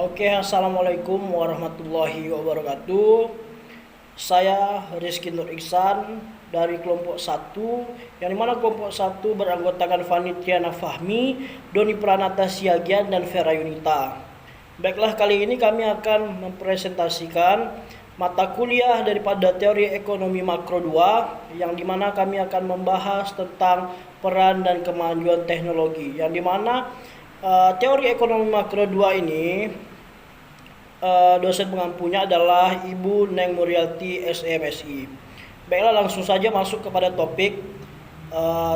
Oke, assalamualaikum warahmatullahi wabarakatuh. Saya Rizky Nur Iksan dari kelompok 1, yang dimana kelompok 1 beranggotakan Fani Triana Fahmi, Doni Pranata Siagian, dan Vera Yunita. Baiklah, kali ini kami akan mempresentasikan mata kuliah daripada teori ekonomi makro 2, yang dimana kami akan membahas tentang peran dan kemajuan teknologi, yang dimana teori ekonomi makro 2 ini dosen pengampunya adalah Ibu Neng Murialti SMSI. Baiklah, langsung saja masuk kepada topik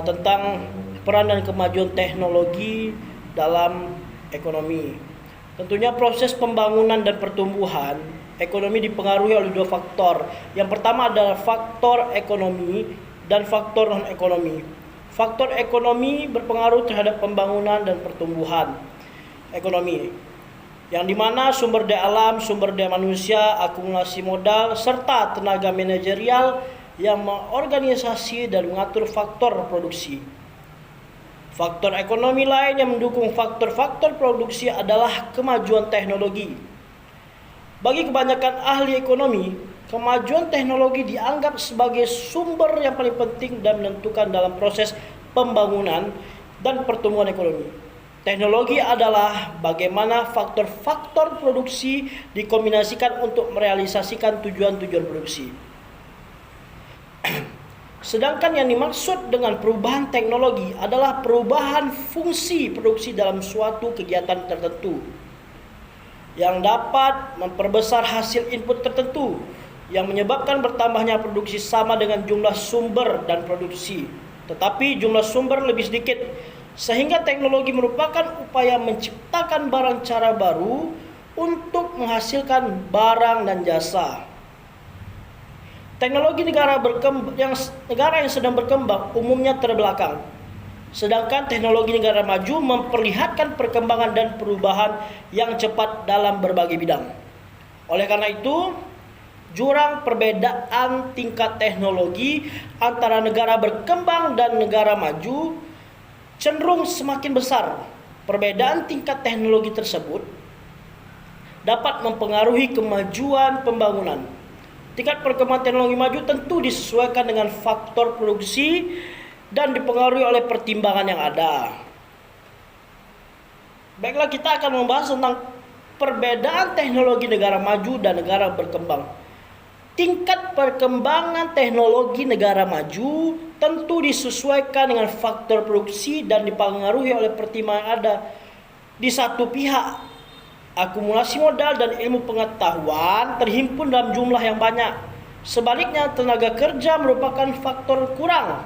tentang peran dan kemajuan teknologi dalam ekonomi. Tentunya proses pembangunan dan pertumbuhan ekonomi dipengaruhi oleh dua faktor. Yang pertama adalah faktor ekonomi dan faktor non-ekonomi. Faktor ekonomi berpengaruh terhadap pembangunan dan pertumbuhan ekonomi, yang dimana sumber daya alam, sumber daya manusia, akumulasi modal, serta tenaga manajerial yang mengorganisasi dan mengatur faktor produksi. Faktor ekonomi lain yang mendukung faktor-faktor produksi adalah kemajuan teknologi. Bagi kebanyakan ahli ekonomi, kemajuan teknologi dianggap sebagai sumber yang paling penting dan menentukan dalam proses pembangunan dan pertumbuhan ekonomi. Teknologi adalah bagaimana faktor-faktor produksi dikombinasikan untuk merealisasikan tujuan-tujuan produksi. Sedangkan yang dimaksud dengan perubahan teknologi adalah perubahan fungsi produksi dalam suatu kegiatan tertentu, yang dapat memperbesar hasil input tertentu, yang menyebabkan bertambahnya produksi sama dengan jumlah sumber dan produksi, tetapi jumlah sumber lebih sedikit, sehingga teknologi merupakan upaya menciptakan barang cara baru untuk menghasilkan barang dan jasa. Teknologi negara yang sedang berkembang umumnya terbelakang, sedangkan teknologi negara maju memperlihatkan perkembangan dan perubahan yang cepat dalam berbagai bidang. Oleh karena itu, jurang perbedaan tingkat teknologi antara negara berkembang dan negara maju cenderung semakin besar. Perbedaan tingkat teknologi tersebut dapat mempengaruhi kemajuan pembangunan. Tingkat perkembangan teknologi maju tentu disesuaikan dengan faktor produksi dan dipengaruhi oleh pertimbangan yang ada. Baiklah, kita akan membahas tentang perbedaan teknologi negara maju dan negara berkembang. Tingkat perkembangan teknologi negara maju tentu disesuaikan dengan faktor produksi dan dipengaruhi oleh pertimbangan yang ada. Di satu pihak, akumulasi modal dan ilmu pengetahuan terhimpun dalam jumlah yang banyak. Sebaliknya, tenaga kerja merupakan faktor kurang,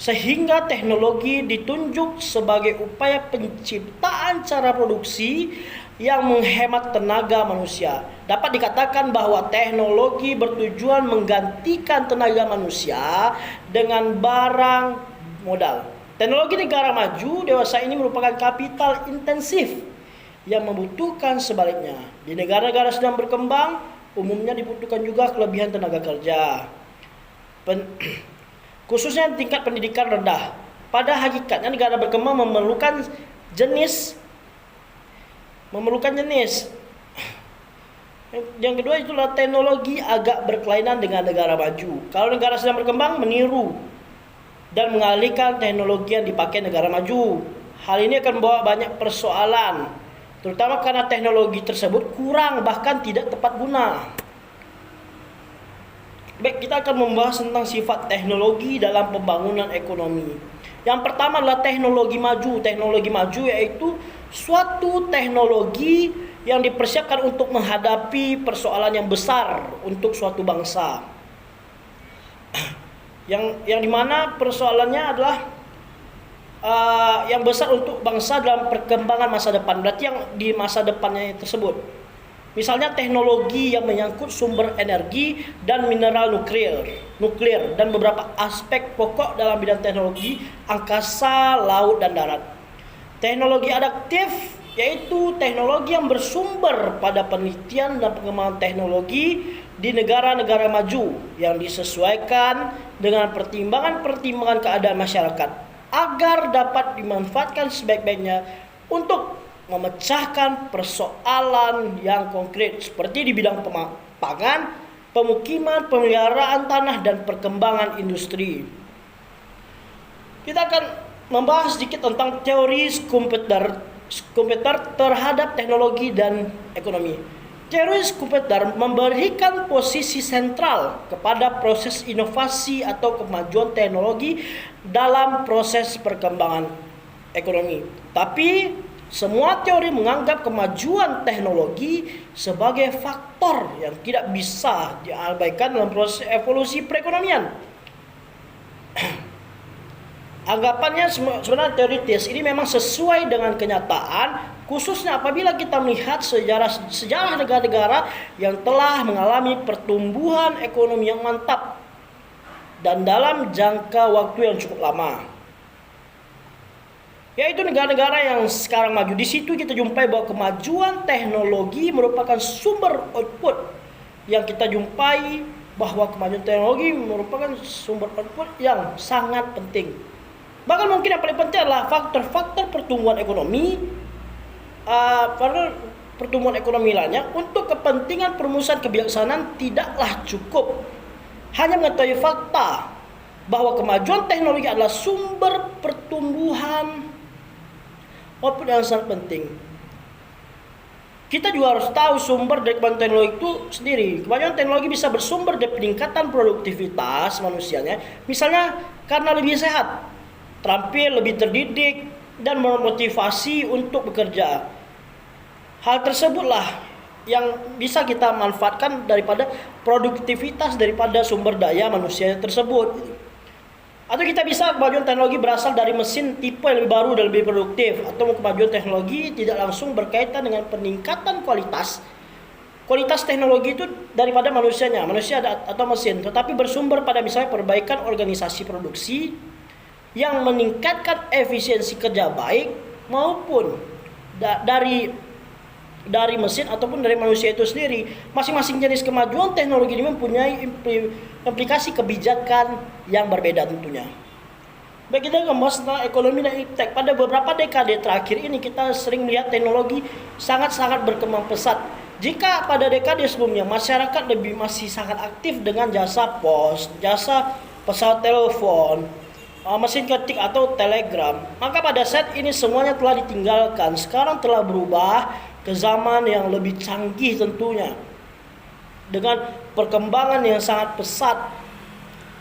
sehingga teknologi ditunjuk sebagai upaya penciptaan cara produksi yang menghemat tenaga manusia. Dapat dikatakan bahwa teknologi bertujuan menggantikan tenaga manusia dengan barang modal. Teknologi negara maju dewasa ini merupakan kapital intensif yang membutuhkan sebaliknya. Di negara-negara sedang berkembang, umumnya dibutuhkan juga kelebihan tenaga kerja, khususnya tingkat pendidikan rendah. Pada hakikatnya negara berkembang memerlukan jenis. Yang kedua itulah teknologi agak berkelainan dengan negara maju. Kalau negara sedang berkembang, meniru dan mengalihkan teknologi yang dipakai negara maju. Hal ini akan membawa banyak persoalan, terutama karena teknologi tersebut kurang bahkan tidak tepat guna. Baik, kita akan membahas tentang sifat teknologi dalam pembangunan ekonomi. Yang pertama adalah teknologi maju. Teknologi maju yaitu suatu teknologi yang dipersiapkan untuk menghadapi persoalan yang besar untuk suatu bangsa. Yang dimana persoalannya adalah yang besar untuk bangsa dalam perkembangan masa depan. Berarti yang di masa depannya tersebut, misalnya teknologi yang menyangkut sumber energi dan mineral nuklir dan beberapa aspek pokok dalam bidang teknologi angkasa, laut, dan darat. Teknologi adaptif yaitu teknologi yang bersumber pada penelitian dan pengembangan teknologi di negara-negara maju yang disesuaikan dengan pertimbangan-pertimbangan keadaan masyarakat agar dapat dimanfaatkan sebaik-baiknya untuk memecahkan persoalan yang konkret seperti di bidang pangan, pemukiman, pemeliharaan tanah, dan perkembangan industri. Kita akan membahas sedikit tentang teori komputer terhadap teknologi dan ekonomi. Teori komputer memberikan posisi sentral kepada proses inovasi atau kemajuan teknologi dalam proses perkembangan ekonomi. Tapi semua teori menganggap kemajuan teknologi sebagai faktor yang tidak bisa diabaikan dalam proses evolusi perekonomian. Anggapannya sebenarnya teoritis ini memang sesuai dengan kenyataan, khususnya apabila kita melihat sejarah negara-negara yang telah mengalami pertumbuhan ekonomi yang mantap dan dalam jangka waktu yang cukup lama. Yaitu negara-negara yang sekarang maju. Di situ kita jumpai bahwa kemajuan teknologi merupakan sumber output yang kita jumpai, bahwa kemajuan teknologi merupakan sumber output yang sangat penting. Bahkan mungkin yang paling penting adalah faktor-faktor pertumbuhan ekonomi, pertumbuhan ekonomi lainnya untuk kepentingan perumusan kebijaksanaan tidaklah cukup hanya mengetahui fakta bahwa kemajuan teknologi adalah sumber pertumbuhan output yang sangat penting. Kita juga harus tahu sumber dari kemajuan teknologi itu sendiri. Kemajuan teknologi bisa bersumber dari peningkatan produktivitas manusianya, misalnya karena lebih sehat, terampil, lebih terdidik, dan memotivasi untuk bekerja. Hal tersebutlah yang bisa kita manfaatkan daripada produktivitas daripada sumber daya manusia tersebut. Atau kita bisa kemajuan teknologi berasal dari mesin tipe yang lebih baru dan lebih produktif. Atau kemajuan teknologi tidak langsung berkaitan dengan peningkatan kualitas teknologi itu daripada manusia atau mesin, tetapi bersumber pada misalnya perbaikan organisasi produksi yang meningkatkan efisiensi kerja baik, maupun dari mesin ataupun dari manusia itu sendiri. Masing-masing jenis kemajuan teknologi ini mempunyai implikasi kebijakan yang berbeda tentunya. Baik, kita membahas tentang ekonomi dan iptek. Pada beberapa dekade terakhir ini kita sering melihat teknologi sangat-sangat berkembang pesat. Jika pada dekade sebelumnya masyarakat masih sangat aktif dengan jasa pos, jasa pesawat telepon, mesin ketik atau telegram, maka pada saat ini semuanya telah ditinggalkan. Sekarang telah berubah ke zaman yang lebih canggih tentunya, dengan perkembangan yang sangat pesat.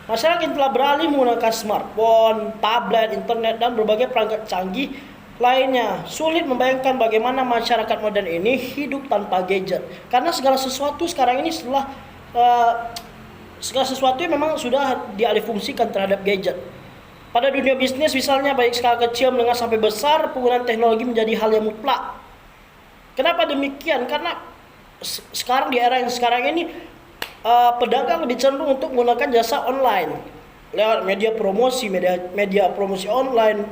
Masyarakat telah beralih menggunakan smartphone, tablet, internet, dan berbagai perangkat canggih lainnya. Sulit membayangkan bagaimana masyarakat modern ini hidup tanpa gadget, karena segala sesuatu sekarang ini segala sesuatu memang sudah dialihfungsikan terhadap gadget. Pada dunia bisnis misalnya, baik skala kecil, menengah sampai besar, penggunaan teknologi menjadi hal yang mutlak. Kenapa demikian? Karena sekarang di era yang sekarang ini pedagang lebih cenderung untuk menggunakan jasa online lewat media promosi online,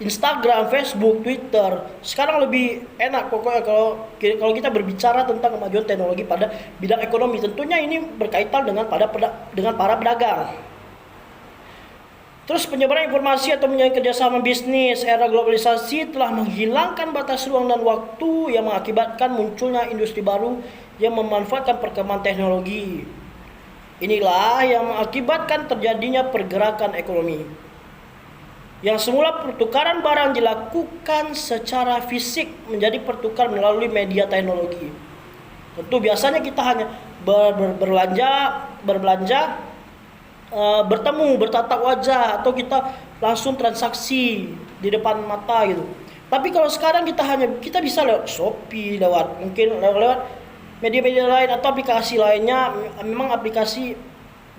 Instagram, Facebook, Twitter. Sekarang lebih enak pokoknya kalau kita berbicara tentang kemajuan teknologi pada bidang ekonomi. Tentunya ini berkaitan dengan para pedagang. Terus penyebaran informasi atau menjalin kerjasama bisnis. Era globalisasi telah menghilangkan batas ruang dan waktu yang mengakibatkan munculnya industri baru yang memanfaatkan perkembangan teknologi. Inilah yang mengakibatkan terjadinya pergerakan ekonomi. Yang semula pertukaran barang dilakukan secara fisik menjadi pertukaran melalui media teknologi. Tentu biasanya kita hanya berbelanja, bertemu, bertatap wajah, atau kita langsung transaksi di depan mata gitu. Tapi kalau sekarang kita bisa lewat Shopee, mungkin lewat media-media lain atau aplikasi lainnya, memang aplikasi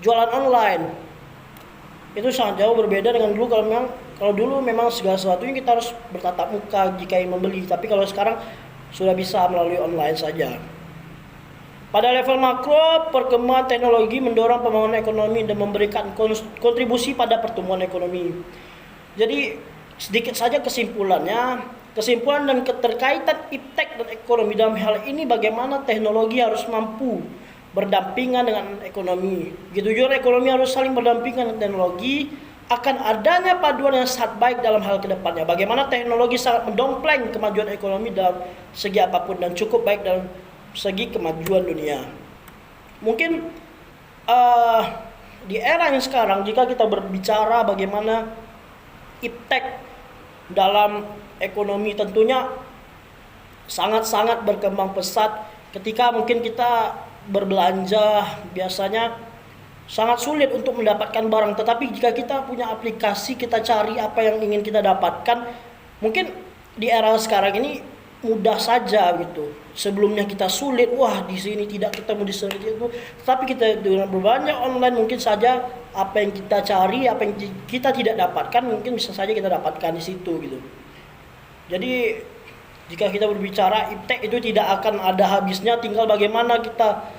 jualan online. Itu sangat jauh berbeda dengan dulu. Kalau dulu memang segala sesuatunya kita harus bertatap muka jika ingin membeli, tapi kalau sekarang sudah bisa melalui online saja. Pada level makro, perkembangan teknologi mendorong pembangunan ekonomi dan memberikan kontribusi pada pertumbuhan ekonomi. Jadi sedikit saja kesimpulan dan keterkaitan iptek dan ekonomi dalam hal ini, bagaimana teknologi harus mampu berdampingan dengan ekonomi. Begitu juga ekonomi harus saling berdampingan dengan teknologi akan adanya paduan yang sangat baik dalam hal kedepannya. Bagaimana teknologi sangat mendompleng kemajuan ekonomi dalam segi apapun dan cukup baik dalam segi kemajuan dunia. Mungkin di era yang sekarang, jika kita berbicara bagaimana iptek dalam ekonomi, tentunya sangat-sangat berkembang pesat. Ketika mungkin kita berbelanja, biasanya sangat sulit untuk mendapatkan barang, tetapi jika kita punya aplikasi, kita cari apa yang ingin kita dapatkan, mungkin di era sekarang ini mudah saja gitu. Sebelumnya kita sulit, wah di sini tidak ketemu, di sini itu, tapi kita dengan berbelanja online mungkin saja apa yang kita cari, apa yang kita tidak dapatkan, mungkin bisa saja kita dapatkan di situ gitu. Jadi jika kita berbicara iptek itu tidak akan ada habisnya, tinggal bagaimana kita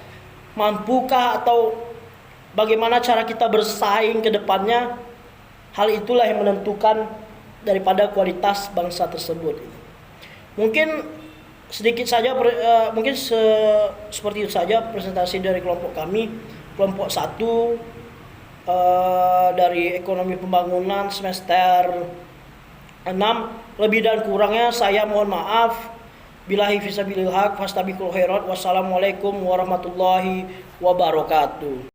mampukah atau bagaimana cara kita bersaing ke depannya. Hal itulah yang menentukan daripada kualitas bangsa tersebut. Mungkin sedikit saja, seperti itu saja presentasi dari kelompok kami, kelompok 1 dari ekonomi pembangunan semester 6. Lebih dan kurangnya saya mohon maaf. Billahi fisabilil haq, fastabiqul khairat. Wassalamualaikum warahmatullahi wabarakatuh.